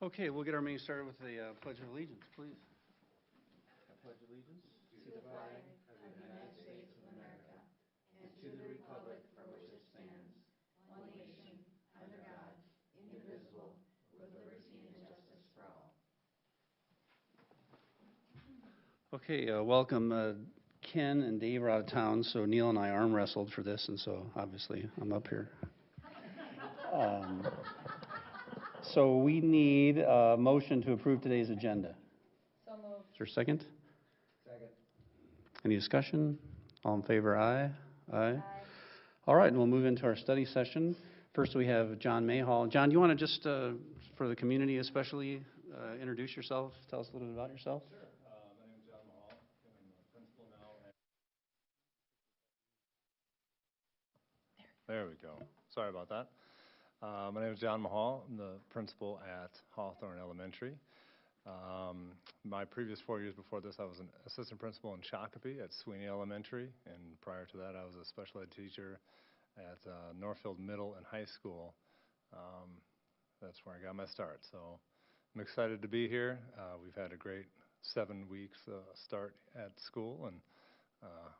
Okay, we'll get our meeting started with the Pledge of Allegiance, please. I pledge allegiance to the flag of the United States of America and to the republic for which it stands, one nation, under God, indivisible, with liberty and justice for all. Okay, welcome. Ken and Dave are out of town, so Neil and I arm wrestled for this, and so obviously I'm up here. So we need a motion to approve today's agenda. So moved. Is there a second? Second. Any discussion? All in favor, aye? Aye. Aye. All right, and we'll move into our study session. First, we have John Mayhall. John, do you want to just, for the community especially, introduce yourself? Tell us a little bit about yourself. Sure. My name is John Mahal, and I'm the principal now. There we go. Sorry about that. My name is John Mahal. I'm the principal at Hawthorne Elementary. My previous 4 years before this, I was an assistant principal in Shakopee at Sweeney Elementary, and prior to that, I was a special ed teacher at Northfield Middle and High School. That's where I got my start. So I'm excited to be here. We've had a great 7 weeks start at school, and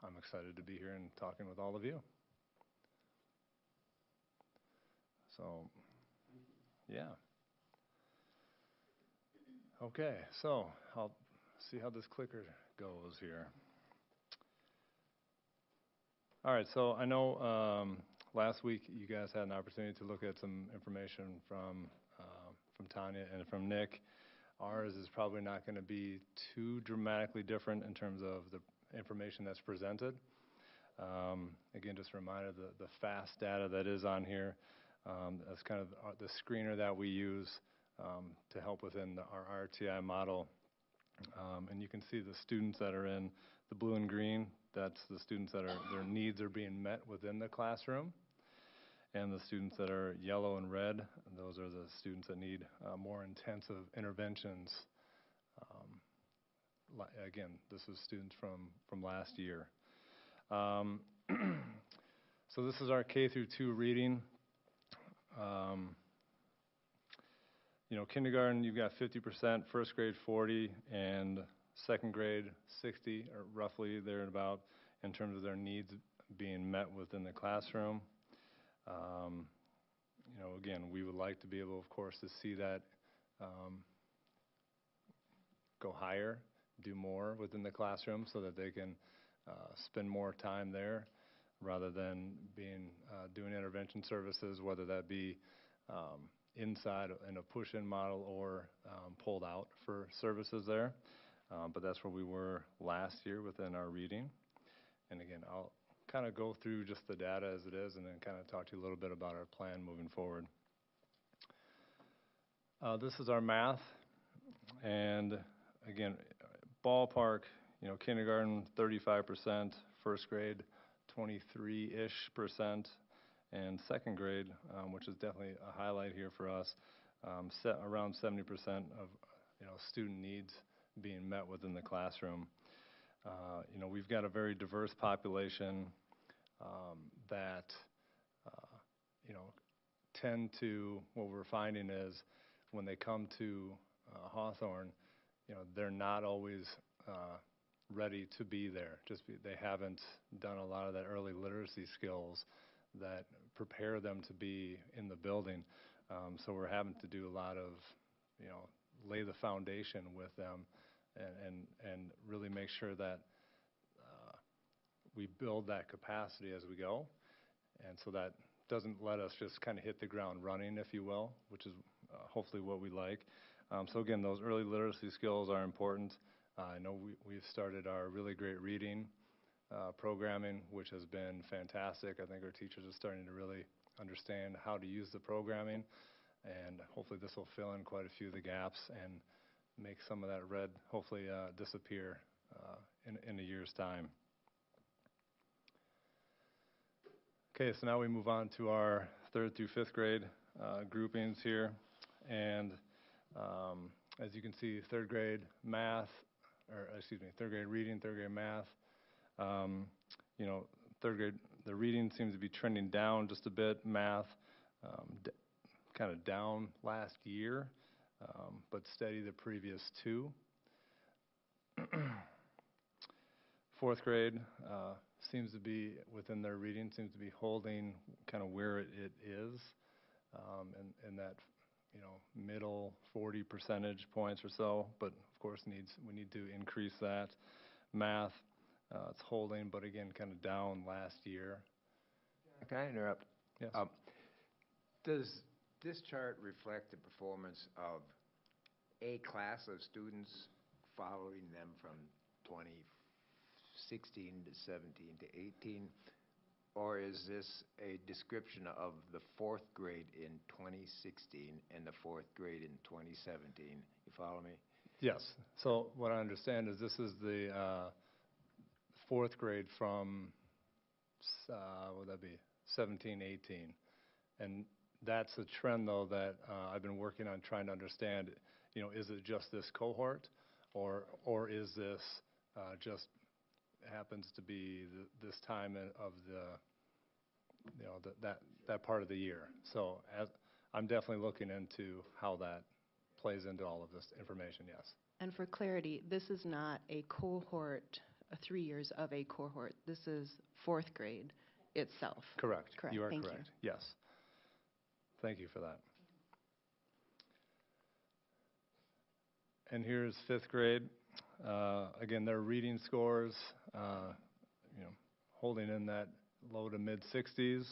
I'm excited to be here and talking with all of you. So, yeah. Okay, so I'll see how this clicker goes here. All right, so I know last week you guys had an opportunity to look at some information from Tanya and from Nick. Ours is probably not going to be too dramatically different in terms of the information that's presented. Again, just a reminder, the FAST data that is on here. That's kind of the screener that we use to help within our RTI model. And you can see the students that are in the blue and green. That's the students that their needs are being met within the classroom. And the students that are yellow and red, those are the students that need more intensive interventions. Again, this is students from last year. So this is our K through 2 reading. Kindergarten, you've got 50%, first grade 40, and second grade 60, or roughly there and about, in terms of their needs being met within the classroom. Again, we would like to be able, of course, to see that go higher, do more within the classroom so that they can spend more time there rather than doing intervention services, whether that be inside in a push-in model or pulled out for services there. But that's where we were last year within our reading. And again, I'll kind of go through just the data as it is and then kind of talk to you a little bit about our plan moving forward. This is our math. And again, ballpark, kindergarten 35%, first grade 23-ish%, and second grade, which is definitely a highlight here for us, around 70% of student needs being met within the classroom. We've got a very diverse population that tend to, what we're finding is when they come to Hawthorne, they're not always ready to be there. They haven't done a lot of that early literacy skills that prepare them to be in the building. So we're having to do a lot of, lay the foundation with them and really make sure that we build that capacity as we go. And so that doesn't let us just kind of hit the ground running, if you will, which is hopefully what we like. So again, those early literacy skills are important. I know we've started our really great reading programming, which has been fantastic. I think our teachers are starting to really understand how to use the programming, and hopefully this will fill in quite a few of the gaps and make some of that red hopefully disappear in a year's time. Okay, so now we move on to our 3rd through 5th grade groupings here, and as you can see, 3rd grade math, third grade reading, 3rd grade math. 3rd grade, the reading seems to be trending down just a bit. Math, kind of down last year. but steady the previous two. Fourth grade seems to be, within their reading, seems to be holding kind of where it is, in that, middle 40 percentage points or so, but of course we need to increase that. Math, it's holding, but again, kind of down last year. Can I interrupt? Yes. Does this chart reflect the performance of a class of students following them from 2016 to 17 to 18? Or is this a description of the fourth grade in 2016 and the fourth grade in 2017? You follow me? Yes. So what I understand is this is the fourth grade from, what would that be, 17, 18. And that's a trend, though, that I've been working on trying to understand, is it just this cohort, or is this just happens to be this time of that part of the year. So I'm definitely looking into how that plays into all of this information, yes. And for clarity, this is not a cohort, 3 years of a cohort. This is fourth grade itself. Correct. Correct. You are Thank correct. Yes. Thank you for that. And here's fifth grade. Again, their reading scores, holding in that low to mid 60s.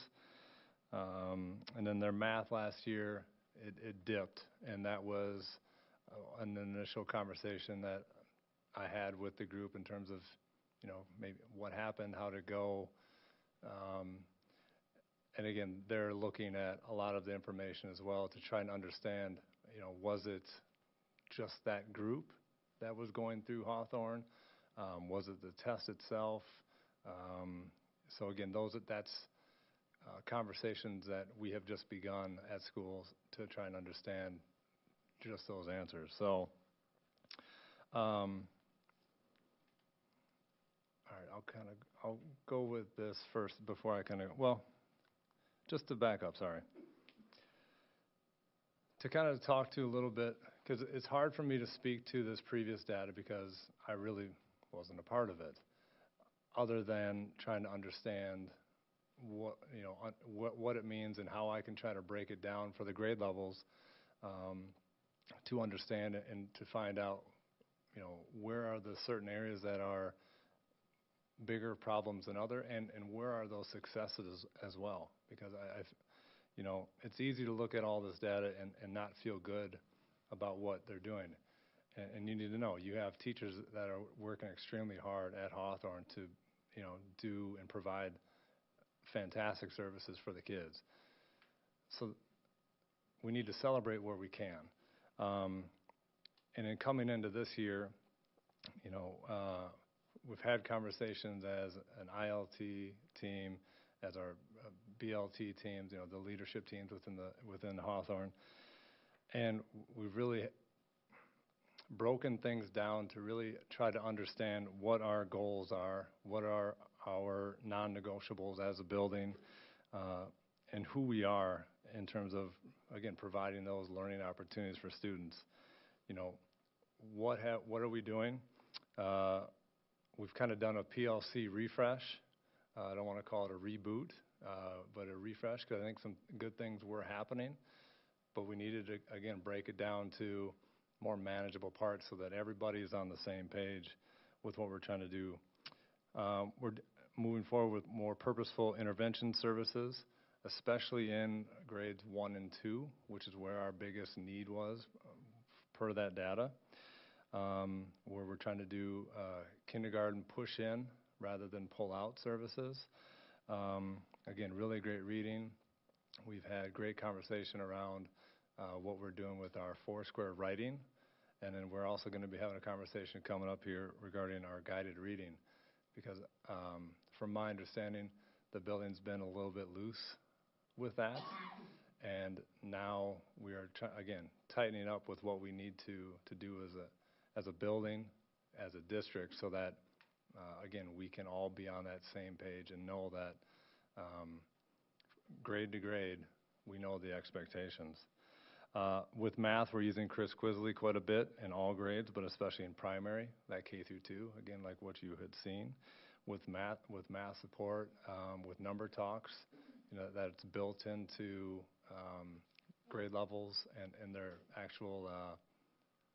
And then their math last year, it dipped. And that was an initial conversation that I had with the group in terms of, maybe what happened, how to go. And again, they're looking at a lot of the information as well to try and understand, was it just that group that was going through Hawthorne? Was it the test itself? So again, that's conversations that we have just begun at schools to try and understand just those answers. So, all right, I'll go with this first before I just to back up, sorry. To kind of talk to a little bit, because it's hard for me to speak to this previous data because I really wasn't a part of it, other than trying to understand what it means and how I can try to break it down for the grade levels, to understand it and to find out, where are the certain areas that are bigger problems than other, and where are those successes as well, because it's easy to look at all this data and not feel good about what they're doing. And you need to know, you have teachers that are working extremely hard at Hawthorne to, do and provide fantastic services for the kids. So we need to celebrate where we can. And in coming into this year, we've had conversations as an ILT team, as our BLT teams, the leadership teams within Hawthorne. And we've really broken things down to really try to understand what our goals are, what are our non-negotiables as a building, and who we are in terms of, again, providing those learning opportunities for students. What are we doing? We've kind of done a PLC refresh. I don't want to call it a reboot, but a refresh, because I think some good things were happening. But we needed to, again, break it down to more manageable parts so that everybody's on the same page with what we're trying to do. We're moving forward with more purposeful intervention services, especially in grades 1 and 2, which is where our biggest need was per that data, where we're trying to do kindergarten push-in rather than pull-out services. Again, really great reading. We've had great conversation around what we're doing with our Foursquare writing, and then we're also going to be having a conversation coming up here regarding our guided reading, because from my understanding, the building's been a little bit loose with that, and now we are again tightening up with what we need to do as a building, as a district, so that again we can all be on that same page and know that grade to grade we know the expectations. With math, we're using Chris Quisley quite a bit in all grades, but especially in primary, that K through 2, again, like what you had seen. With math support, with number talks, that's built into grade levels and their actual,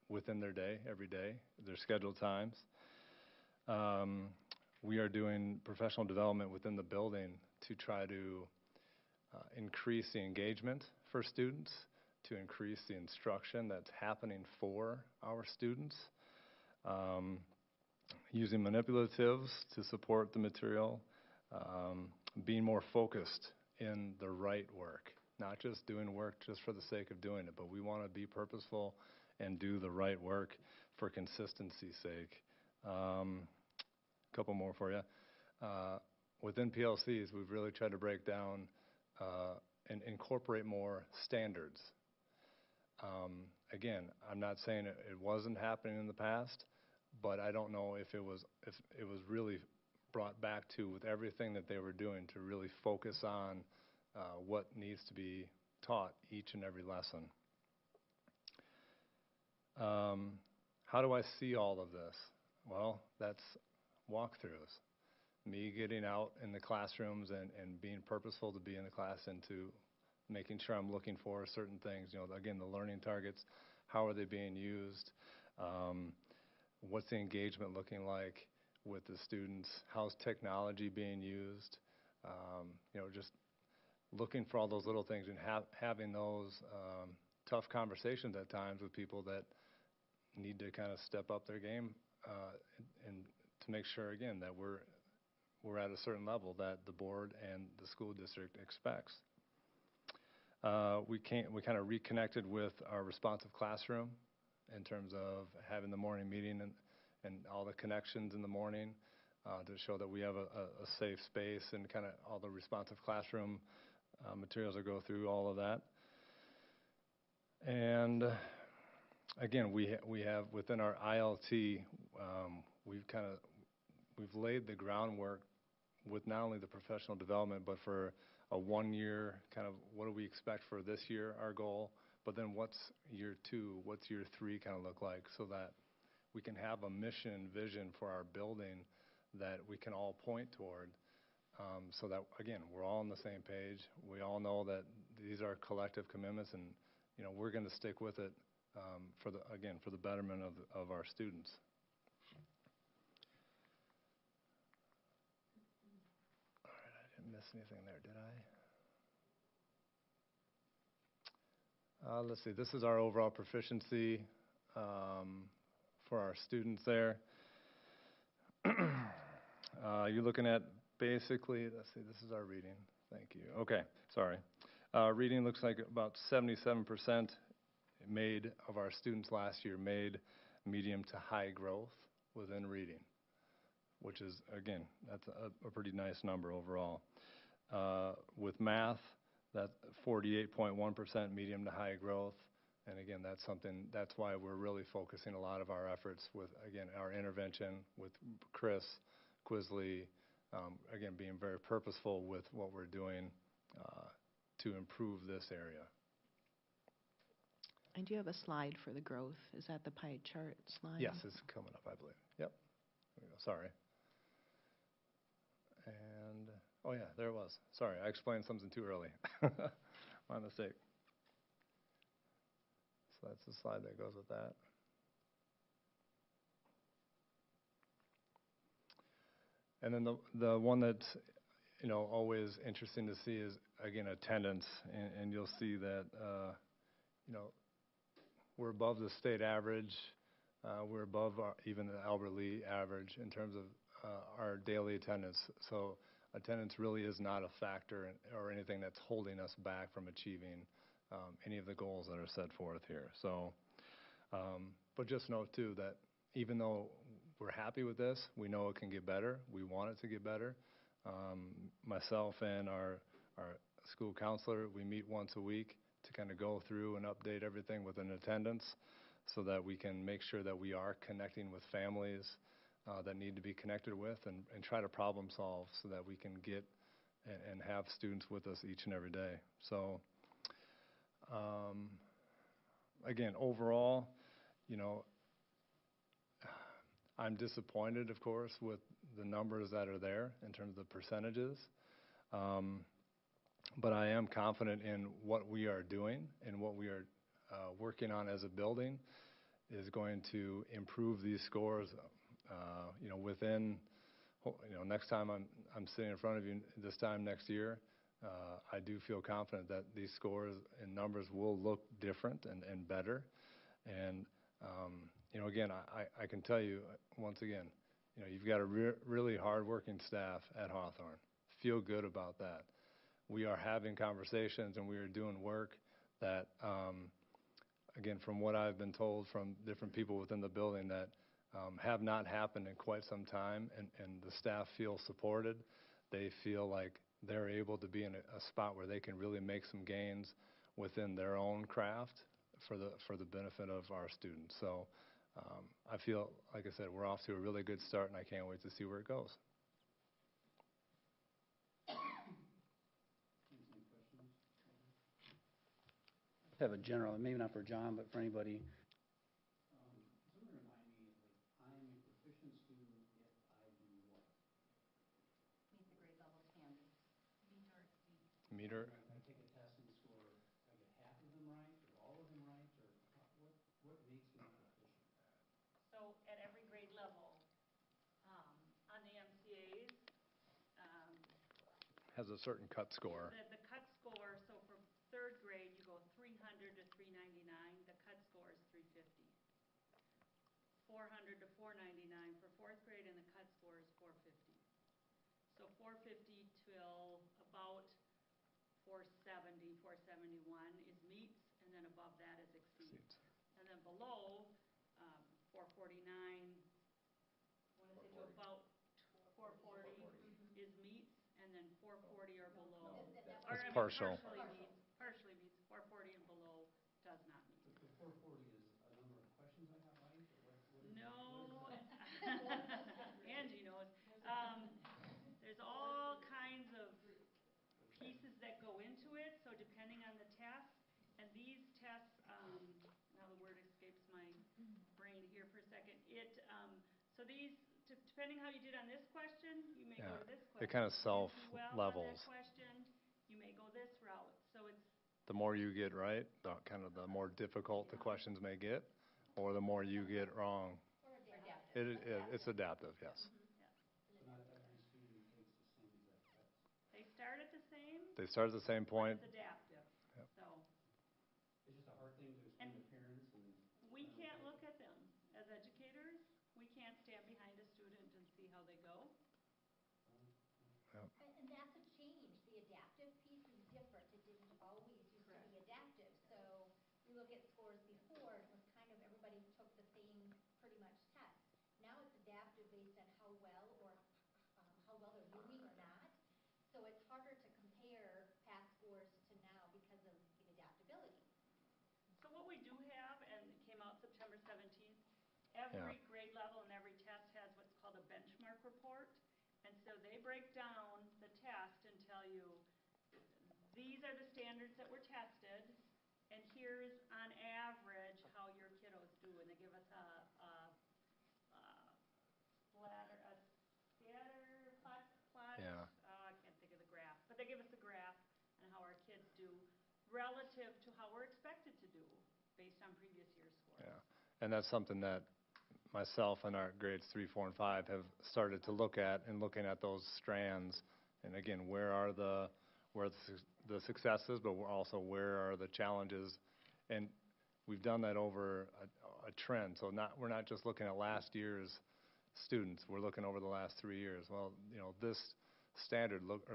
within their day, every day, their scheduled times. We are doing professional development within the building to try to increase the engagement for students, to increase the instruction that's happening for our students, using manipulatives to support the material, being more focused in the right work, not just doing work just for the sake of doing it, but we want to be purposeful and do the right work for consistency's sake. Couple more for you. Within PLCs, we've really tried to break down and incorporate more standards. Again, I'm not saying it wasn't happening in the past, but I don't know if it was really brought back to, with everything that they were doing, to really focus on what needs to be taught each and every lesson. How do I see all of this? Well, that's walkthroughs. Me getting out in the classrooms and being purposeful to be in the class and to making sure I'm looking for certain things. Again, the learning targets, how are they being used? What's the engagement looking like with the students? How's technology being used? Just looking for all those little things and having those tough conversations at times with people that need to kind of step up their game and to make sure, again, that we're at a certain level that the board and the school district expects. We kind of reconnected with our responsive classroom in terms of having the morning meeting and all the connections in the morning to show that we have a safe space and kind of all the responsive classroom materials that go through all of that. And again, we have within our ILT, we've laid the groundwork with not only the professional development, but for a 1 year kind of what do we expect for this year, our goal, but then what's year 2, what's year 3 kind of look like, so that we can have a mission and vision for our building that we can all point toward, so that, again, we're all on the same page. We all know that these are collective commitments, and we're going to stick with it for the betterment of our students. All right, I didn't miss anything there, did I? Let's see, this is our overall proficiency for our students there. You're looking at basically, let's see, this is our reading. Thank you. Okay, sorry. Reading looks like about 77% of our students last year made medium to high growth within reading, which is, again, that's a pretty nice number overall. With math, that's 48.1% medium to high growth. And again, that's why we're really focusing a lot of our efforts with, again, our intervention with Chris Quisley, again, being very purposeful with what we're doing to improve this area. And do you have a slide for the growth? Is that the pie chart slide? Yes, it's coming up, I believe. Yep. There we go. Sorry. And, oh yeah, there it was. Sorry, I explained something too early. My mistake. So that's the slide that goes with that. And then the one that's always interesting to see is, again, attendance, and you'll see that we're above the state average. We're above even the Albert Lee average in terms of our daily attendance. So attendance really is not a factor or anything that's holding us back from achieving any of the goals that are set forth here. So, but just note too that even though we're happy with this, we know it can get better. We want it to get better. Myself and our school counselor, we meet once a week to kind of go through and update everything within attendance so that we can make sure that we are connecting with families that need to be connected with and try to problem solve so that we can get and have students with us each and every day. So again, overall, you know, I'm disappointed, of course, with the numbers that are there in terms of the percentages. But I am confident in what we are doing and what we are working on as a building is going to improve these scores, you know, within, you know, next time I'm sitting in front of you this time next year, I do feel confident that these scores and numbers will look different and better. And, you know, again, I can tell you, once again, you know, you've got a really hardworking staff at Hawthorne. Feel good about that. We are having conversations and we are doing work that, again, from what I've been told from different people within the building that have not happened in quite some time, and the staff feel supported. They feel like they're able to be in a spot where they can really make some gains within their own craft for the benefit of our students. So I feel, like I said, we're off to a really good start, and I can't wait to see where it goes. I have a general, maybe not for John, but for anybody. Someone remind me, like, I'm a proficient student if I do what? Meet the grade level standards. Meet or When I take a test and score, I get half of them right, or all of them right, or what makes me proficient? So at every grade level, on the MCAs, has a certain cut score. the cut score, so for third grade, you go 300 to 399, the cut score is 350. 400 to 499 for fourth grade, and the cut score is 450. So 450 till about 470, 471 is meets, and then above that is exceeds. And then below, 449, I want to say to about 440 is meets, and then 440 or below. Or, It's I mean, partial. partially meets, 440 and below does not meet. But the 440 is a number of questions I got right, or what is No, what is Angie knows. There's all kinds of pieces that go into it, so depending on the test, and these tests, now the word escapes my brain here for a second. So these, depending how you did on this question, you may go to this question. It kind of If you do well on self-levels. that question, you may go this route. So it's The more you get right, the more difficult the questions may get, or the more you get wrong. It's adaptive, yes. So not every student takes the same exact test. they start at the same, They start at the same but point. it's adaptive. Yep. So It's just a hard thing to explain to parents and. we can't look at them as educators. We can't stand behind a student and see how they go. And that's a change. The adaptive piece is different. It didn't always used to be adaptive. So you look at scores before, it was kind of everybody took the same pretty much test. Now it's adaptive based on how well they're moving or not. So it's harder to compare past scores to now because of the adaptability. So what we do have, and it came out September 17th, every grade level and every test has what's called a benchmark report. And so they break down the test and tell you, these are the standards that were tested, and here's on average how your kiddos do. And they give us a scatter plot. Yeah. I can't think of the graph, but they give us a graph on how our kids do relative to how we're expected to do based on previous year's scores. Yeah, and that's something that myself and our grades 3, 4, and 5 have started to look at, and looking at those strands. And again, where are the successes, but also where are the challenges? And we've done that over a trend. So we're not just looking at last year's students. We're looking over the last 3 years. Well, you know, this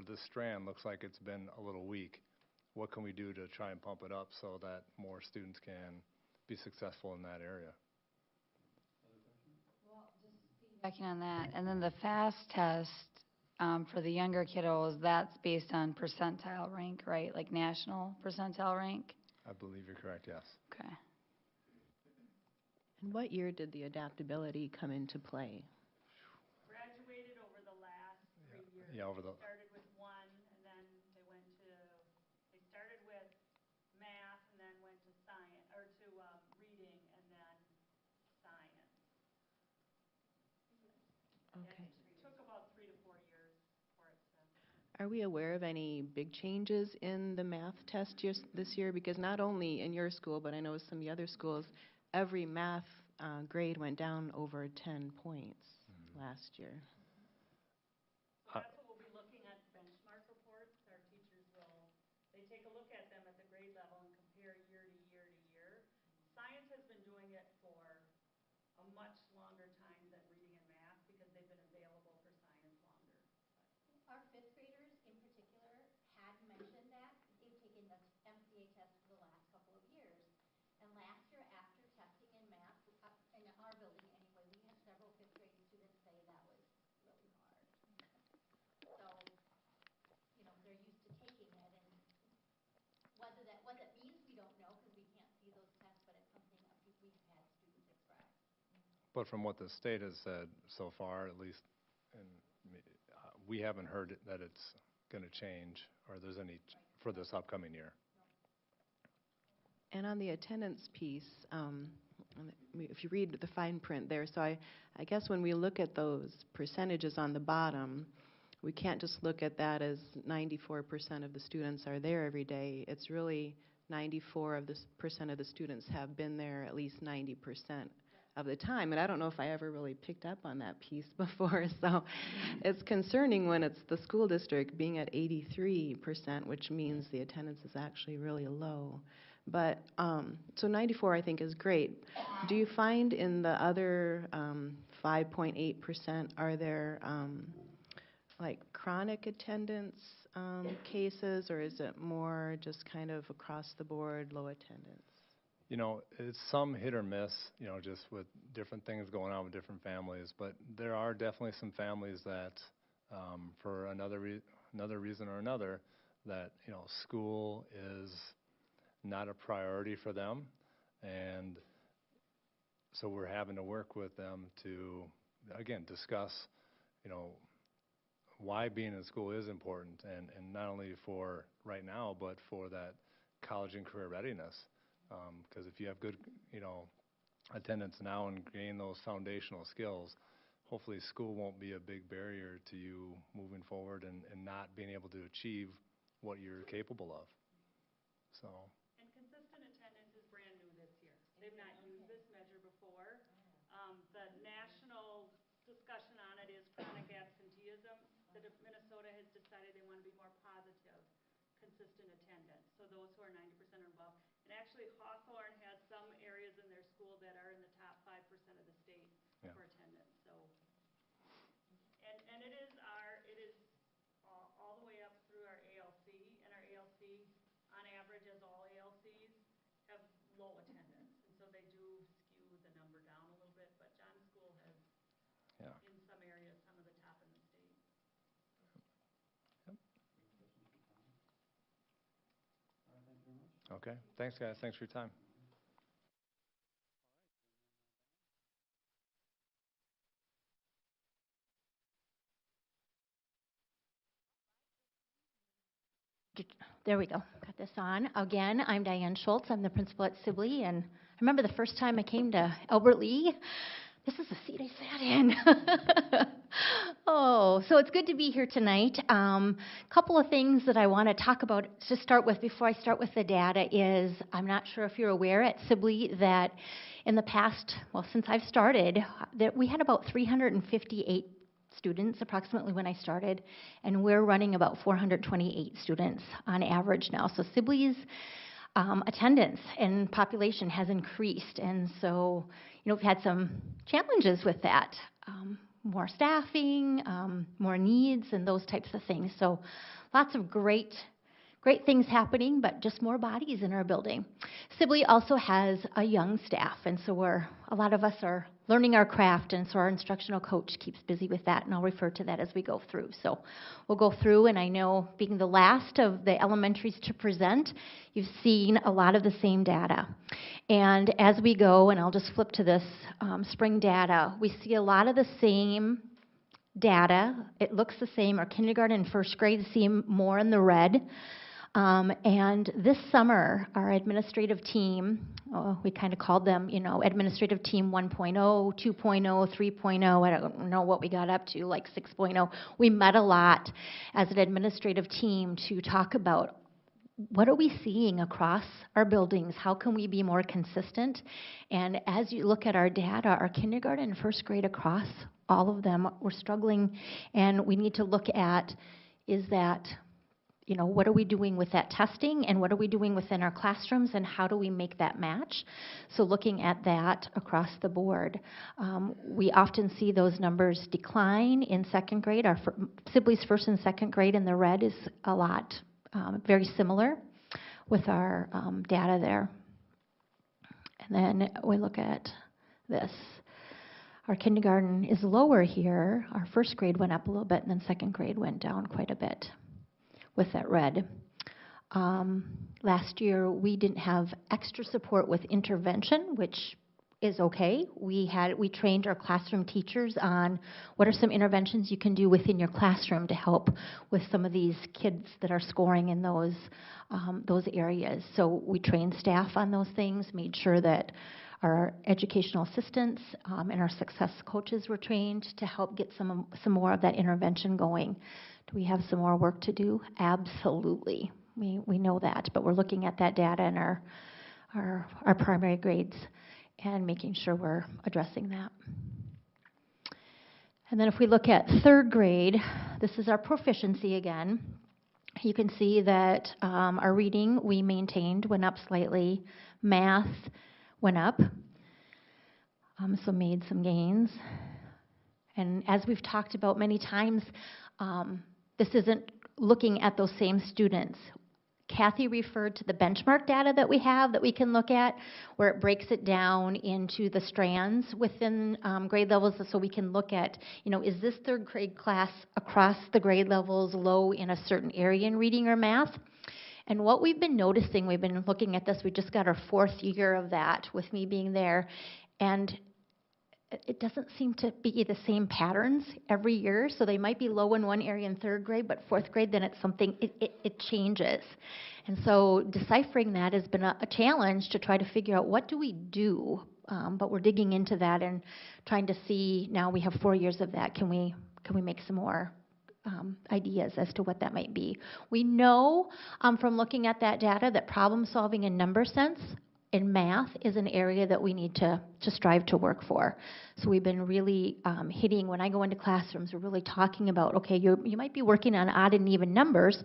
this strand looks like it's been a little weak. What can we do to try and pump it up so that more students can be successful in that area? Well, just piggybacking on that, and then the FAST test for the younger kiddos, that's based on percentile rank, right? Like national percentile rank? I believe you're correct, yes. Okay. And what year did the adaptability come into play? Graduated over the last 3 years. Yeah, over the- They started with one, and then they started with math, and then went to science, or to Are we aware of any big changes in the math test this year? Because not only in your school, but I know some of the other schools, every math grade went down over 10 points last year. So that's what we'll be looking at, benchmark reports. Our teachers they take a look at them at the grade level and compare year to year to year. Science has been doing it for a much longer time than reading and math because they've been available for science longer. Our fifth graders in particular had mentioned that they've taken the MCA test for the last couple of years. And last year, after testing in math, in our building anyway, we had several fifth grade students say that was really hard. So, they're used to taking it, and what it means, we don't know because we can't see those tests, but it's something we've had students express. But from what the state has said so far, at least, we haven't heard that it's going to change or there's any for this upcoming year. And on the attendance piece, if you read the fine print there, so I guess when we look at those percentages on the bottom, we can't just look at that as 94% of the students are there every day. It's really 94% of the students have been there at least 90% of the time. And I don't know if I ever really picked up on that piece before. So it's concerning when it's the school district being at 83%, which means the attendance is actually really low. But, so 94 I think is great. Do you find in the other 5.8%, are there like chronic attendance cases, or is it more just kind of across the board low attendance? It's some hit or miss, just with different things going on with different families. But there are definitely some families that, for another reason or another, that, school is not a priority for them. And so we're having to work with them to, again, discuss, why being in school is important, and not only for right now, but for that college and career readiness. Because if you have good, attendance now and gain those foundational skills, hopefully school won't be a big barrier to you moving forward and not being able to achieve what you're capable of. So. And consistent attendance is brand new this year. They've not used this measure before. The national discussion on it is chronic absenteeism. Minnesota has decided they want to be more positive, consistent attendance. So those who are 90% or above. And actually, Hawthorne has some areas in their school that are in the top 5% of the state for attendance. So, and it is all the way up through our ALC, and our ALC, on average, as all ALCs, have low attendance, and so they do skew the number down a little bit. But John School has, in some areas, some of the top in the state. Okay. Thanks, guys. Thanks for your time. There we go. Got this on. Again, I'm Diane Schultz. I'm the principal at Sibley, and I remember the first time I came to Albert Lea. This is the seat I sat in. Oh, so it's good to be here tonight. Couple of things that I want to talk about to start with before I start with the data is, I'm not sure if you're aware at Sibley that in the past, well, since I've started, that we had about 358 students approximately when I started, and we're running about 428 students on average now. So Sibley's attendance and population has increased, and so we've had some challenges with that. More staffing, more needs, and those types of things. So lots of great things happening, but just more bodies in our building. Sibley also has a young staff, and so a lot of us are learning our craft, and so our instructional coach keeps busy with that, and I'll refer to that as we go through. So we'll go through, and I know being the last of the elementaries to present, you've seen a lot of the same data. And as we go, and I'll just flip to this spring data, we see a lot of the same data. It looks the same. Our kindergarten and first grade seem more in the red. And this summer, our administrative team, we kind of called them, administrative team 1.0, 2.0, 3.0. I don't know what we got up to, like 6.0. We met a lot as an administrative team to talk about what are we seeing across our buildings? How can we be more consistent? And as you look at our data, our kindergarten and first grade across all of them, we're struggling, and we need to look at, is that, what are we doing with that testing, and what are we doing within our classrooms, and how do we make that match? So looking at that across the board, we often see those numbers decline in second grade. Our Sibley's first and second grade in the red is a lot very similar with our data there. And then we look at this. Our kindergarten is lower here. Our first grade went up a little bit, and then second grade went down quite a bit with that red. Last year, we didn't have extra support with intervention, which is okay. We trained our classroom teachers on what are some interventions you can do within your classroom to help with some of these kids that are scoring in those areas. So we trained staff on those things, made sure that our educational assistants and our success coaches were trained to help get some more of that intervention going. Do we have some more work to do? Absolutely. We know that, but we're looking at that data in our primary grades and making sure we're addressing that. And then if we look at third grade, this is our proficiency again. You can see that our reading we maintained, went up slightly. Math went up, so made some gains. And as we've talked about many times, this isn't looking at those same students. Kathy referred to the benchmark data that we have that we can look at, where it breaks it down into the strands within grade levels, so we can look at, is this third grade class across the grade levels low in a certain area in reading or math? And what we've been noticing, we've been looking at this, we just got our 4th year of that with me being there, and it doesn't seem to be the same patterns every year. So they might be low in one area in third grade, but 4th grade, then it's something, it changes. And so deciphering that has been a challenge to try to figure out what do we do, but we're digging into that and trying to see, now we have 4 years of that, can we make some more ideas as to what that might be. We know from looking at that data that problem solving in number sense in math is an area that we need to strive to work for. So we've been really hitting, when I go into classrooms, we're really talking about, okay, you might be working on odd and even numbers.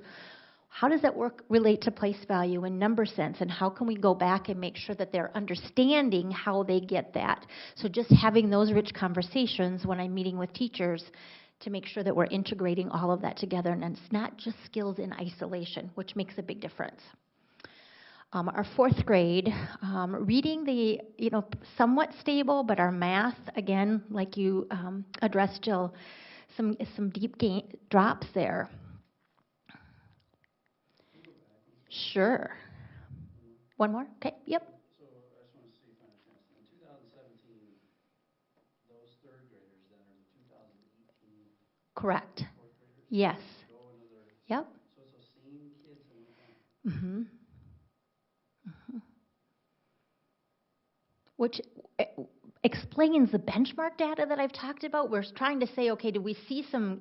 How does that relate to place value in number sense, and how can we go back and make sure that they're understanding how they get that? So just having those rich conversations when I'm meeting with teachers to make sure that we're integrating all of that together, and it's not just skills in isolation, which makes a big difference. Our 4th grade, reading somewhat stable, but our math, again, like you addressed, Jill, some deep drops there. Sure. One more? Okay, yep. So I just want to see if I understand. In 2017, those third graders then are the 2018 Correct. 4th graders? Yes. Go another. Yep. So it's those same kids that went down. Mm-hmm. Which explains the benchmark data that I've talked about. We're trying to say, okay, do we see some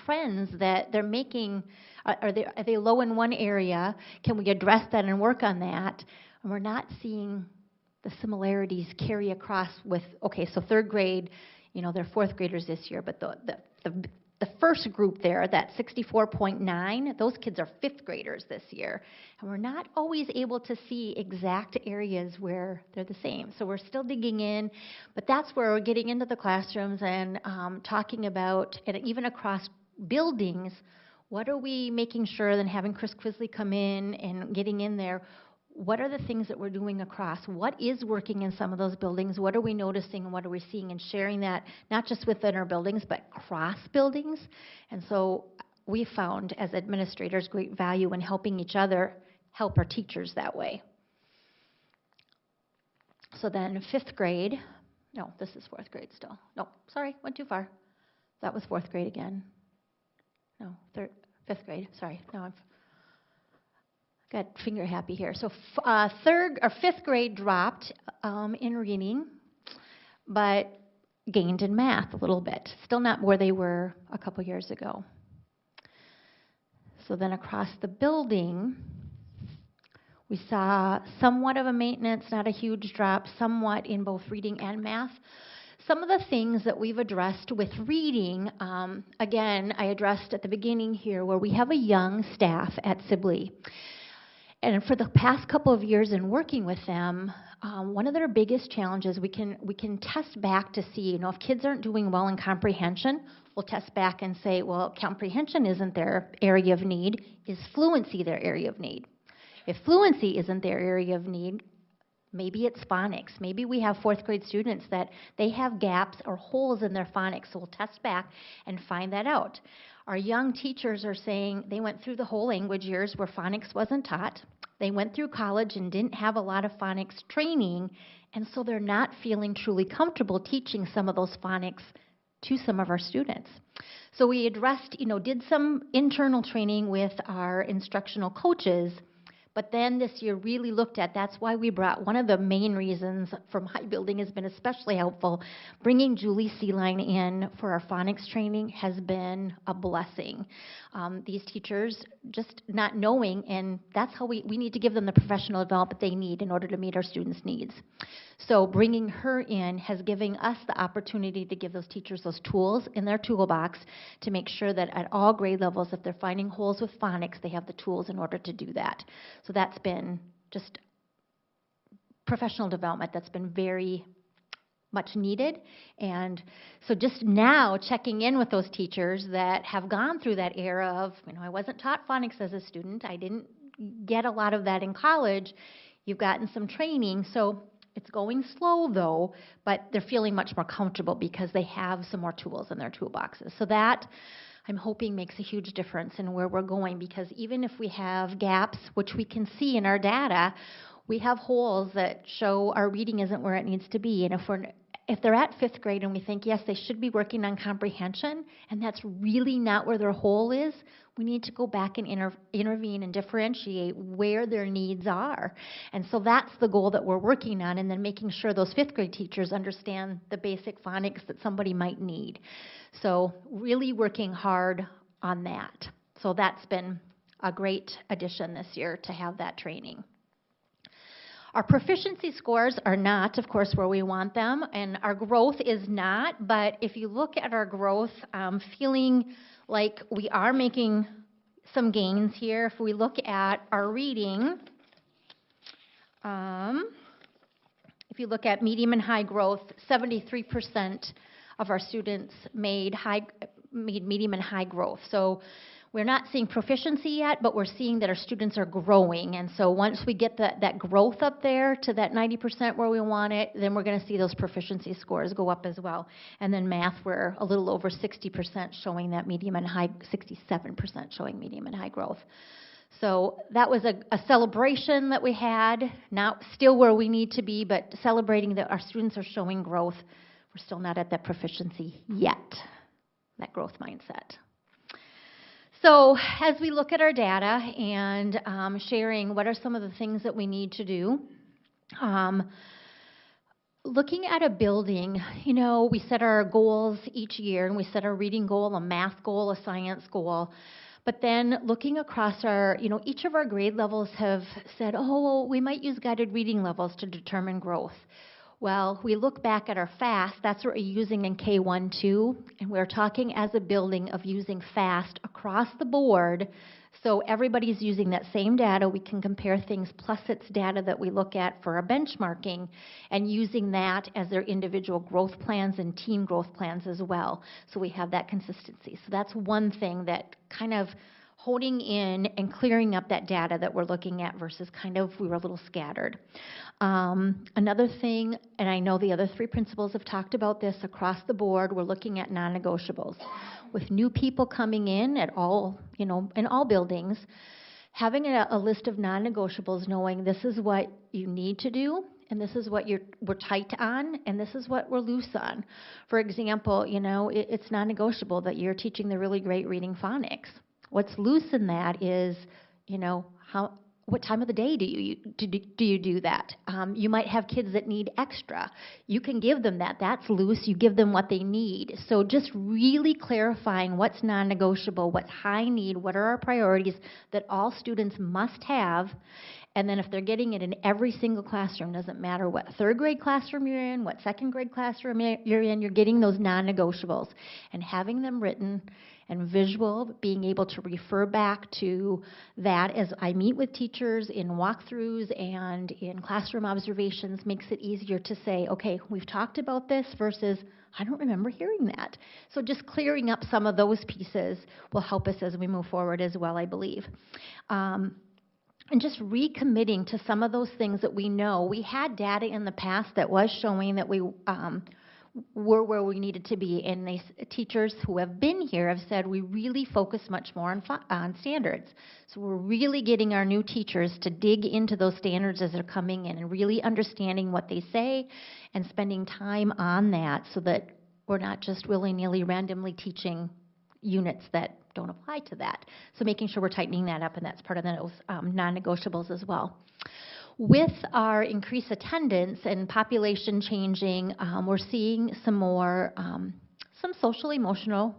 trends that they're making? Are they low in one area? Can we address that and work on that? And we're not seeing the similarities carry across with, okay, so third grade, they're 4th graders this year, but the first group there, that 64.9, those kids are 5th graders this year. And we're not always able to see exact areas where they're the same. So we're still digging in, but that's where we're getting into the classrooms and talking about, and even across buildings, what are we making sure, then having Chris Quisley come in and getting in there, what are the things that we're doing across? What is working in some of those buildings? What are we noticing and what are we seeing? And sharing that, not just within our buildings, but cross buildings. And so we found, as administrators, great value in helping each other help our teachers that way. So then 5th grade, no, this is 4th grade still. No, sorry, went too far. That was 4th grade again. No, 5th grade, sorry. No, got finger happy here. So third or fifth grade dropped in reading, but gained in math a little bit. Still not where they were a couple years ago. So then across the building, we saw somewhat of a maintenance, not a huge drop, somewhat in both reading and math. Some of the things that we've addressed with reading, again, I addressed at the beginning here where we have a young staff at Sibley. And for the past couple of years in working with them, one of their biggest challenges, we can test back to see, if kids aren't doing well in comprehension, we'll test back and say, well, comprehension isn't their area of need. Is fluency their area of need? If fluency isn't their area of need, maybe it's phonics. Maybe we have fourth grade students that they have gaps or holes in their phonics, so we'll test back and find that out. Our young teachers are saying they went through the whole language years where phonics wasn't taught. They went through college and didn't have a lot of phonics training, and so they're not feeling truly comfortable teaching some of those phonics to some of our students. So we addressed, did some internal training with our instructional coaches. But then this year really looked at, that's why we brought, one of the main reasons for my building has been especially helpful, bringing Julie Seeline in for our phonics training has been a blessing. These teachers just not knowing, and that's how we need to give them the professional development they need in order to meet our students' needs. So bringing her in has given us the opportunity to give those teachers those tools in their toolbox to make sure that at all grade levels, if they're finding holes with phonics, they have the tools in order to do that. So that's been just professional development that's been very much needed. And so just now checking in with those teachers that have gone through that era of, I wasn't taught phonics as a student. I didn't get a lot of that in college. You've gotten some training. So it's going slow though, but they're feeling much more comfortable because they have some more tools in their toolboxes. So that I'm hoping makes a huge difference in where we're going, because even if we have gaps, which we can see in our data, we have holes that show our reading isn't where it needs to be. And if they're at fifth grade and we think, yes, they should be working on comprehension, and that's really not where their hole is, we need to go back and intervene and differentiate where their needs are. And so that's the goal that we're working on, and then making sure those fifth grade teachers understand the basic phonics that somebody might need. So really working hard on that. So that's been a great addition this year to have that training. Our proficiency scores are not, of course, where we want them, and our growth is not, but if you look at our growth, feeling like we are making some gains here. If we look at our reading, if you look at medium and high growth, 73% of our students made medium and high growth. So we're not seeing proficiency yet, but we're seeing that our students are growing. And so once we get that growth up there to that 90% where we want it, then we're going to see those proficiency scores go up as well. And then math, we're a little over 60% showing that medium and high, 67% showing medium and high growth. So that was a celebration that we had, not still where we need to be, but celebrating that our students are showing growth. We're still not at that proficiency yet, that growth mindset. So as we look at our data and sharing what are some of the things that we need to do, looking at a building, we set our goals each year, and we set our reading goal, a math goal, a science goal. But then looking across our, each of our grade levels have said, well, we might use guided reading levels to determine growth. Well, we look back at our FAST, that's what we're using in K1, 2, and we're talking as a building of using FAST across the board, so everybody's using that same data. We can compare things, plus it's data that we look at for our benchmarking, and using that as their individual growth plans and team growth plans as well, so we have that consistency. So that's one thing that kind of honing in and clearing up that data that we're looking at versus kind of we were a little scattered. Another thing, and I know the other three principals have talked about this across the board, we're looking at non-negotiables. With new people coming in at all, in all buildings, having a list of non-negotiables, knowing this is what you need to do, and this is what we're tight on, and this is what we're loose on. For example, it's non-negotiable that you're teaching the really great reading phonics. What's loose in that is, how what time of the day do you do that? You might have kids that need extra. You can give them that. That's loose. You give them what they need. So just really clarifying what's non-negotiable, what's high need, what are our priorities that all students must have. And then if they're getting it in every single classroom, doesn't matter what third grade classroom you're in, what second grade classroom you're in, you're getting those non-negotiables. And having them written and visual, being able to refer back to that as I meet with teachers in walkthroughs and in classroom observations makes it easier to say, okay, we've talked about this versus I don't remember hearing that. So just clearing up some of those pieces will help us as we move forward as well, I believe. And just recommitting to some of those things that we know. We had data in the past that was showing that we were where we needed to be, and teachers who have been here have said we really focus much more on standards. So we're really getting our new teachers to dig into those standards as they're coming in and really understanding what they say and spending time on that so that we're not just willy-nilly randomly teaching units that don't apply to that. So making sure we're tightening that up, and that's part of those non-negotiables as well. With our increased attendance and population changing, we're seeing some more, some social emotional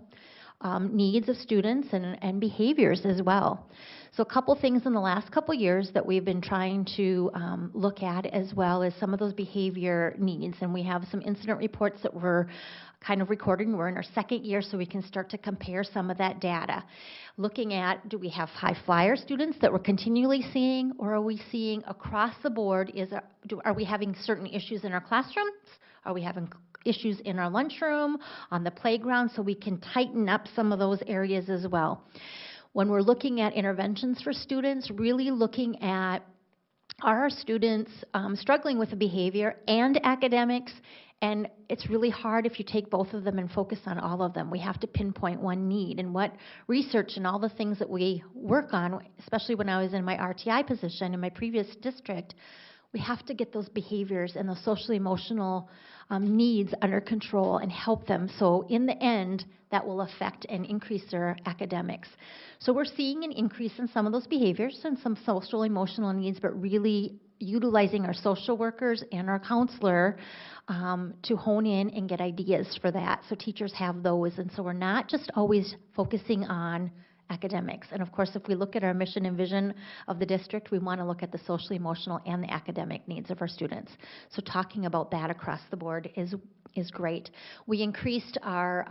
needs of students and behaviors as well. So a couple things in the last couple years that we've been trying to look at as well as some of those behavior needs. And we have some incident reports that we're kind of recording. We're in our second year, so we can start to compare some of that data. Looking at, do we have high flyer students that we're continually seeing, or are we seeing across the board, are we having certain issues in our classrooms? Are we having issues in our lunchroom, on the playground, so we can tighten up some of those areas as well. When we're looking at interventions for students, really looking at, are our students struggling with the behavior and academics? And it's really hard if you take both of them and focus on all of them. We have to pinpoint one need, and what research and all the things that we work on, especially when I was in my RTI position in my previous district, we have to get those behaviors and those social emotional needs under control and help them. So in the end, that will affect and increase their academics. So we're seeing an increase in some of those behaviors and some social emotional needs, but really utilizing our social workers and our counselor to hone in and get ideas for that. So teachers have those, and so we're not just always focusing on academics. And of course, if we look at our mission and vision of the district, we want to look at the social, emotional, and the academic needs of our students. So talking about that across the board is great. We increased our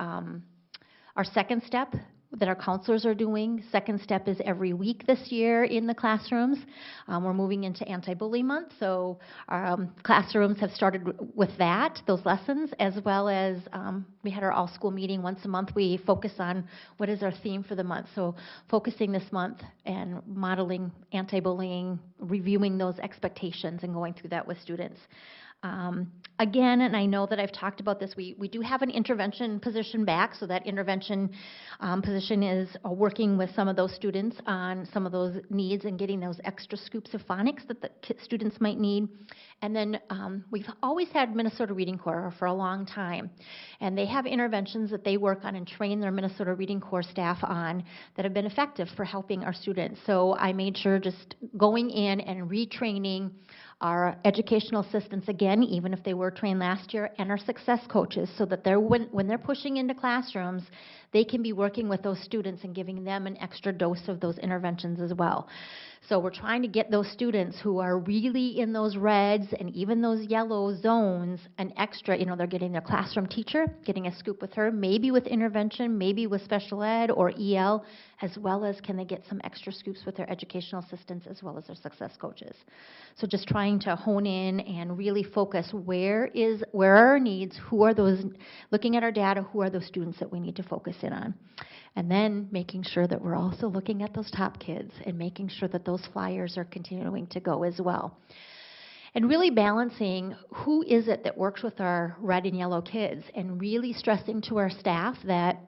second step that our counselors are doing. Second step is every week this year in the classrooms. We're moving into anti-bullying month, so our classrooms have started with that, those lessons, as well as we had our all-school meeting once a month. We focus on what is our theme for the month. So focusing this month and modeling anti-bullying, reviewing those expectations and going through that with students. Again, and I know that I've talked about this, we do have an intervention position back, so that intervention position is working with some of those students on some of those needs and getting those extra scoops of phonics that the students might need. And then we've always had Minnesota Reading Corps for a long time, and they have interventions that they work on and train their Minnesota Reading Corps staff on that have been effective for helping our students. So I made sure just going in and retraining our educational assistants again, even if they were trained last year, and our success coaches, so that when they're pushing into classrooms, they can be working with those students and giving them an extra dose of those interventions as well. So we're trying to get those students who are really in those reds and even those yellow zones an extra, they're getting their classroom teacher, getting a scoop with her, maybe with intervention, maybe with special ed or EL, as well as can they get some extra scoops with their educational assistants as well as their success coaches. So just trying to hone in and really focus where are our needs, who are those, looking at our data, who are those students that we need to focus in on. And then making sure that we're also looking at those top kids and making sure that those flyers are continuing to go as well. And really balancing who is it that works with our red and yellow kids, and really stressing to our staff that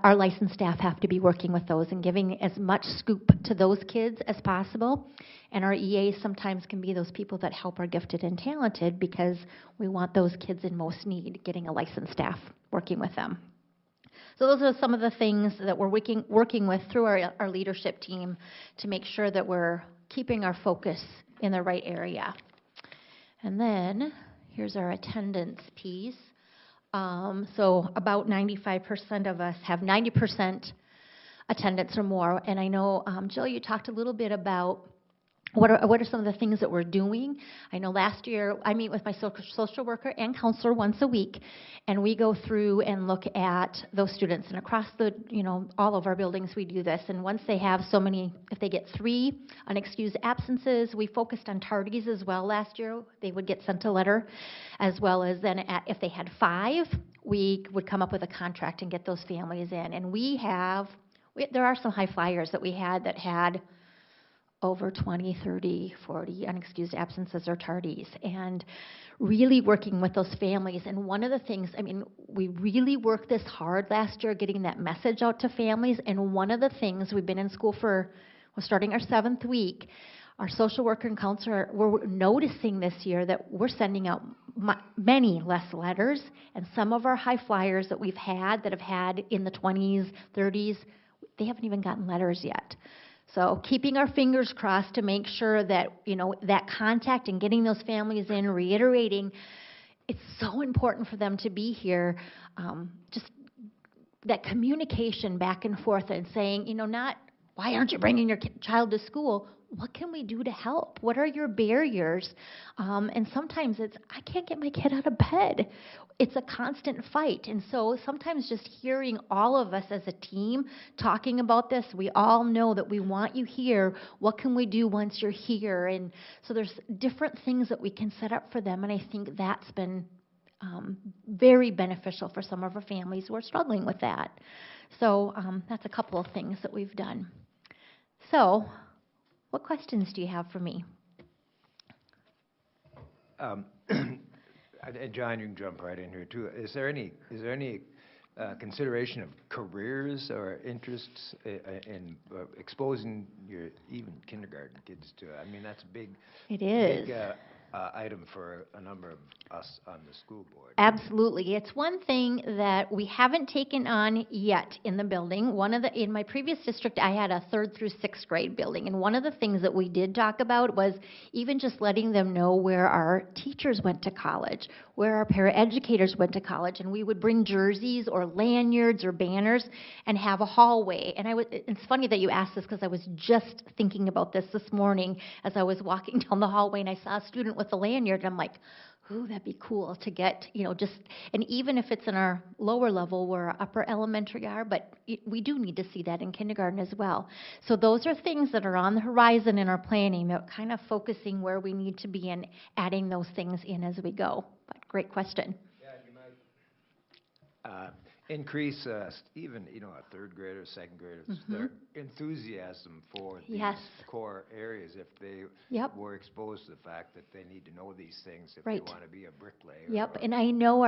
our licensed staff have to be working with those and giving as much scoop to those kids as possible. And our EAs sometimes can be those people that help our gifted and talented, because we want those kids in most need getting a licensed staff working with them. So those are some of the things that we're working with through our leadership team to make sure that we're keeping our focus in the right area. And then here's our attendance piece. So about 95% of us have 90% attendance or more. And I know, Jill, you talked a little bit about what are some of the things that we're doing. I know last year I meet with my social worker and counselor once a week, and we go through and look at those students. And across the, all of our buildings we do this. And once they have so many, if they get 3 unexcused absences, we focused on tardies as well last year. They would get sent a letter, as well as then if they had 5, we would come up with a contract and get those families in. And there are some high flyers that we had over 20, 30, 40 unexcused absences or tardies, and really working with those families. And one of the things, we really worked this hard last year getting that message out to families, and one of the things, we've been in school we're starting our 7th week, our social worker and counselor, we're noticing this year that we're sending out many less letters, and some of our high flyers that we've had that have had in the 20s, 30s, they haven't even gotten letters yet. So keeping our fingers crossed to make sure that, that contact and getting those families in, reiterating, it's so important for them to be here. Just that communication back and forth and saying, not, why aren't you bringing your child to school? What can we do to help? What are your barriers? And sometimes it's, I can't get my kid out of bed. It's a constant fight. And so sometimes just hearing all of us as a team talking about this, we all know that we want you here. What can we do once you're here? And so there's different things that we can set up for them. And I think that's been very beneficial for some of our families who are struggling with that. So that's a couple of things that we've done. So what questions do you have for me? And John, you can jump right in here too. Is there any consideration of careers or interests in exposing your even kindergarten kids to it? That's a big. It is. Big, item for a number of us on the school board. Absolutely. It's one thing that we haven't taken on yet in the building. In my previous district, I had a 3rd through 6th grade building, and one of the things that we did talk about was even just letting them know where our teachers went to college, where our paraeducators went to college, and we would bring jerseys or lanyards or banners and have a hallway. And it's funny that you asked this, because I was just thinking about this morning as I was walking down the hallway, and I saw a student with a lanyard, and I'm like, ooh, that'd be cool to get, and even if it's in our lower level where our upper elementary are, but we do need to see that in kindergarten as well. So those are things that are on the horizon in our planning, that kind of focusing where we need to be and adding those things in as we go. But great question. Yeah, you might increase even, a 3rd grader, 2nd grader, their enthusiasm for these core areas if they were exposed to the fact that they need to know these things if they want to be a bricklayer. Yep, and I know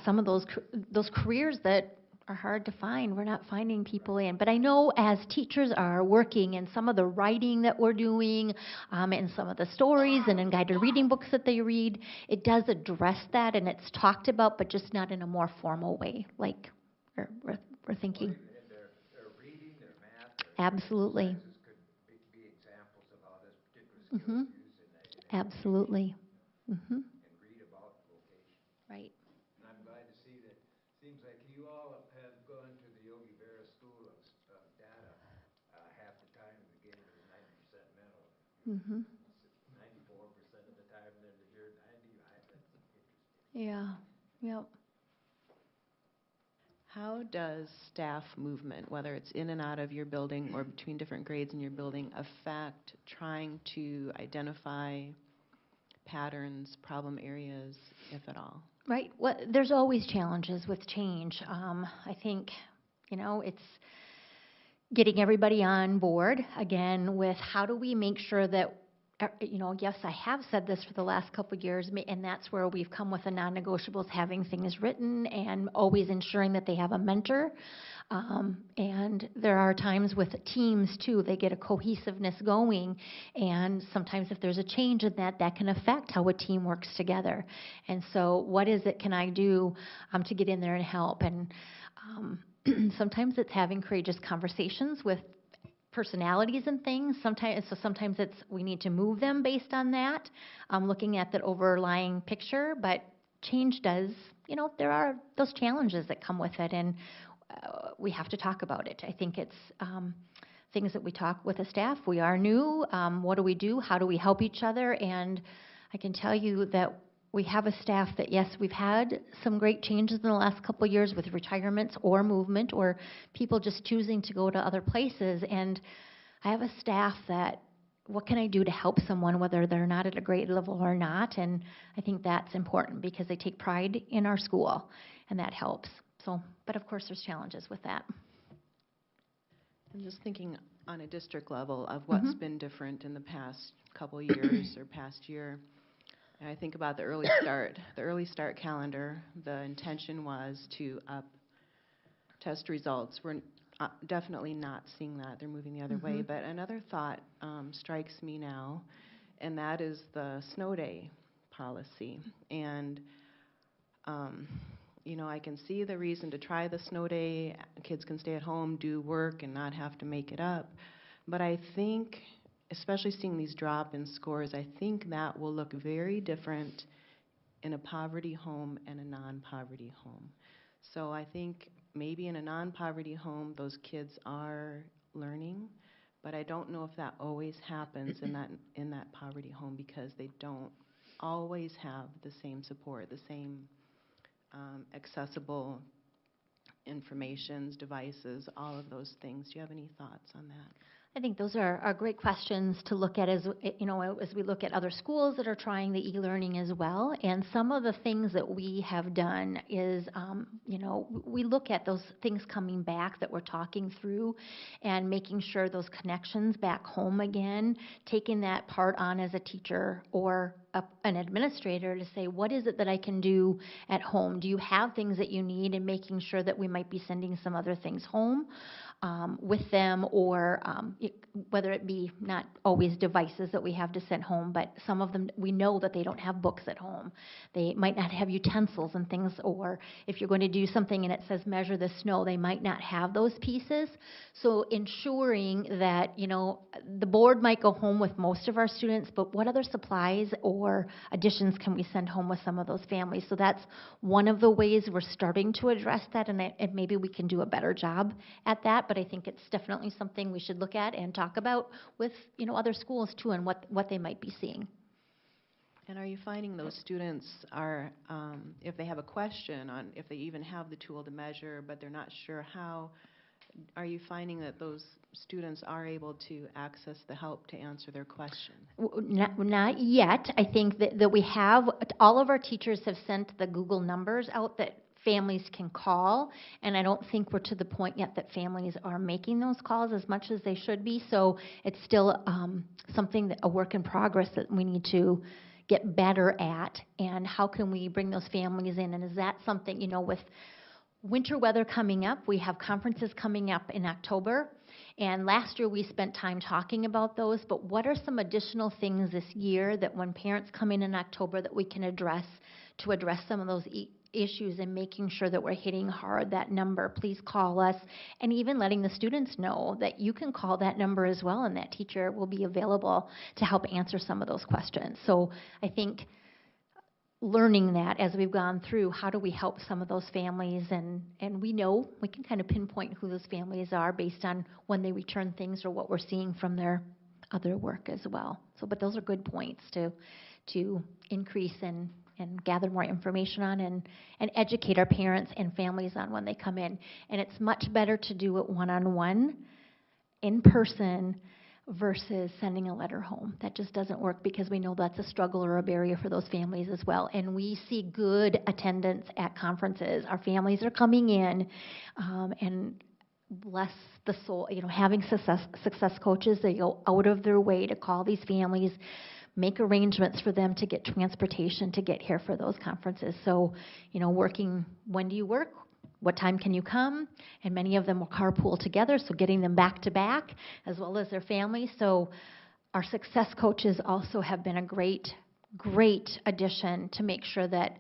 some of those careers that are hard to find, we're not finding people in. But I know as teachers are working in some of the writing that we're doing, and some of the stories and in guided reading books that they read, it does address that, and it's talked about, but just not in a more formal way, like we're thinking. Their reading, their math, absolutely. Could be examples of how this particular skill is used in absolutely. And read about vocation. Right. And I'm glad to see that. Seems like you all have gone to the Yogi Berra School of Data half the time and gave it a 90% medal. 94% of the time, and then you're 90. That's interesting. Yeah. Yep. How does staff movement, whether it's in and out of your building or between different grades in your building, affect trying to identify patterns, problem areas, if at all? Right. Well, there's always challenges with change. I think, it's getting everybody on board, again, with how do we make sure that, yes, I have said this for the last couple of years, and that's where we've come with the non-negotiables, having things written and always ensuring that they have a mentor. And there are times with teams, too, they get a cohesiveness going, and sometimes if there's a change in that can affect how a team works together. And so what is it can I do to get in there and help? And Sometimes it's having courageous conversations with personalities and things. Sometimes it's we need to move them based on that, looking at the overlying picture. But change does, there are those challenges that come with it, and we have to talk about it. I think it's things that we talk with the staff. We are new. What do we do? How do we help each other? And I can tell you that we have a staff that, yes, we've had some great changes in the last couple of years with retirements or movement or people just choosing to go to other places. And I have a staff that, what can I do to help someone, whether they're not at a grade level or not? And I think that's important because they take pride in our school, and that helps. So, but of course, there's challenges with that. I'm just thinking on a district level of what's been different in the past couple years or past year. And I think about the early start calendar. The intention was to up test results. We're definitely not seeing that. They're moving the other way. But another thought strikes me now, and that is the snow day policy. And, I can see the reason to try the snow day. Kids can stay at home, do work, and not have to make it up. But I think, especially seeing these drop in scores, I think that will look very different in a poverty home and a non-poverty home. So I think maybe in a non-poverty home, those kids are learning, but I don't know if that always happens in that poverty home because they don't always have the same support, the same accessible informations, devices, all of those things. Do you have any thoughts on that? I think those are great questions to look at as we look at other schools that are trying the e-learning as well. And some of the things that we have done is, we look at those things coming back that we're talking through and making sure those connections back home again, taking that part on as a teacher or an administrator to say, what is it that I can do at home? Do you have things that you need? And making sure that we might be sending some other things home with them, or whether it be not always devices that we have to send home, but some of them we know that they don't have books at home. They might not have utensils and things, or if you're going to do something and it says measure the snow, they might not have those pieces. So ensuring that, the board might go home with most of our students, but what other supplies or additions can we send home with some of those families? So that's one of the ways we're starting to address that, and maybe we can do a better job at that. But I think it's definitely something we should look at and talk about with, other schools too, and what they might be seeing. And are you finding those students are, if they have a question on if they even have the tool to measure, but they're not sure how, are you finding that those students are able to access the help to answer their question? Not yet. I think that we have, all of our teachers have sent the Google numbers out that families can call, and I don't think we're to the point yet that families are making those calls as much as they should be. So it's still something, a work in progress that we need to get better at. And how can we bring those families in? And is that something, with winter weather coming up, we have conferences coming up in October. And last year we spent time talking about those, but what are some additional things this year that when parents come in October that we can address to address some of those issues and making sure that we're hitting hard that number? Please call us, and even letting the students know that you can call that number as well, and that teacher will be available to help answer some of those questions. So I think learning that as we've gone through, how do we help some of those families, and we know we can kind of pinpoint who those families are based on when they return things or what we're seeing from their other work as well. So, but those are good points to increase and gather more information on and educate our parents and families on when they come in. And it's much better to do it one-on-one, in person, versus sending a letter home. That just doesn't work because we know that's a struggle or a barrier for those families as well. And we see good attendance at conferences. Our families are coming in, and bless the soul, having success coaches, they go out of their way to call these families, make arrangements for them to get transportation to get here for those conferences. So, working, when do you work? What time can you come? And many of them will carpool together, so getting them back to back as well as their families. So our success coaches also have been a great addition to make sure that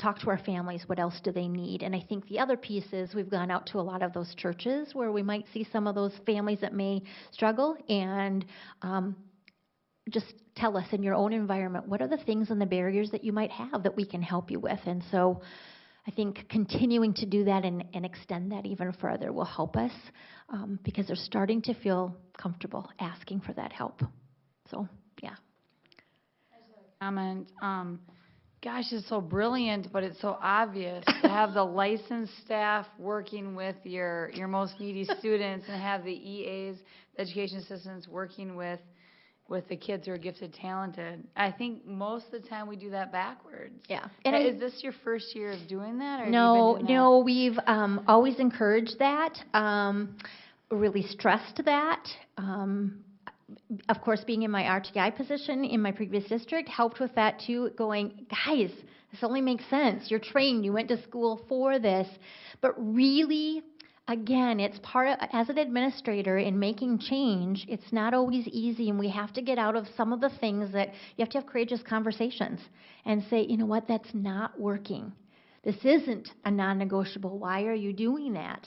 talk to our families, what else do they need? And I think the other piece is we've gone out to a lot of those churches where we might see some of those families that may struggle, and just tell us in your own environment, what are the things and the barriers that you might have that we can help you with? And so I think continuing to do that and extend that even further will help us, because they're starting to feel comfortable asking for that help. So, yeah. Comment. Gosh, it's so brilliant, but it's so obvious to have the licensed staff working with your most needy students, and have the EAs, the education assistants, working with the kids who are gifted, talented. I think most of the time we do that backwards. Yeah. And is this your first year of doing that? Or No, have you been doing that? we've always encouraged that, really stressed that. Of course, being in my RTI position in my previous district helped with that too, going, guys, this only makes sense. You're trained. You went to school for this. But really, again, it's part of, as an administrator in making change, it's not always easy, and we have to get out of some of the things that you have to have courageous conversations and say, you know what, that's not working. This isn't a non-negotiable. Why are you doing that?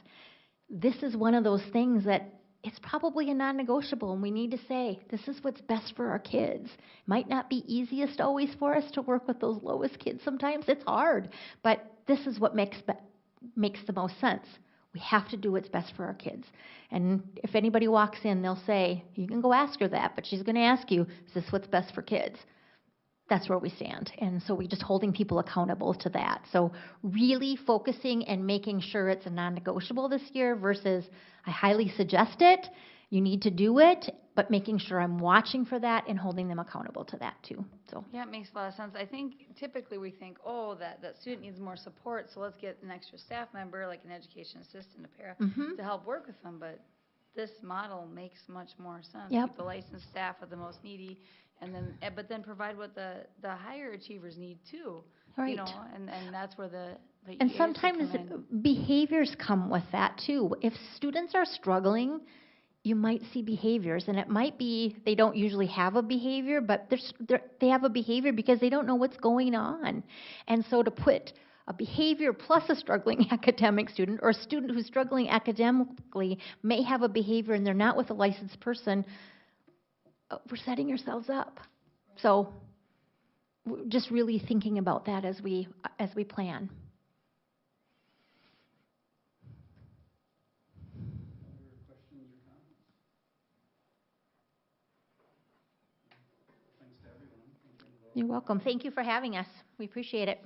This is one of those things that it's probably a non-negotiable, and we need to say, this is what's best for our kids. Might not be easiest always for us to work with those lowest kids sometimes. It's hard, but this is what makes the most sense. We have to do what's best for our kids. And if anybody walks in, they'll say, you can go ask her that, but she's going to ask you, is this what's best for kids? That's where we stand. And so we're just holding people accountable to that. So really focusing and making sure it's a non-negotiable this year versus I highly suggest it, you need to do it, but making sure I'm watching for that and holding them accountable to that too. So Yeah, it makes a lot of sense. I think typically we think, oh, that student needs more support, so let's get an extra staff member, like an education assistant, a para, to help work with them. But this model makes much more sense. Yep. Keep the licensed staff with the most needy, and then but then provide what the higher achievers need too. Right. You know, and that's where the and EAs sometimes come in. behaviors come with that too. If students are struggling, you might see behaviors, and it might be they don't usually have a behavior, but they have a behavior because they don't know what's going on. And so to put a behavior plus a struggling academic student, or a student who's struggling academically may have a behavior and they're not with a licensed person, we're setting ourselves up. So we're just really thinking about that as we plan. You're welcome. Thank you for having us. We appreciate it.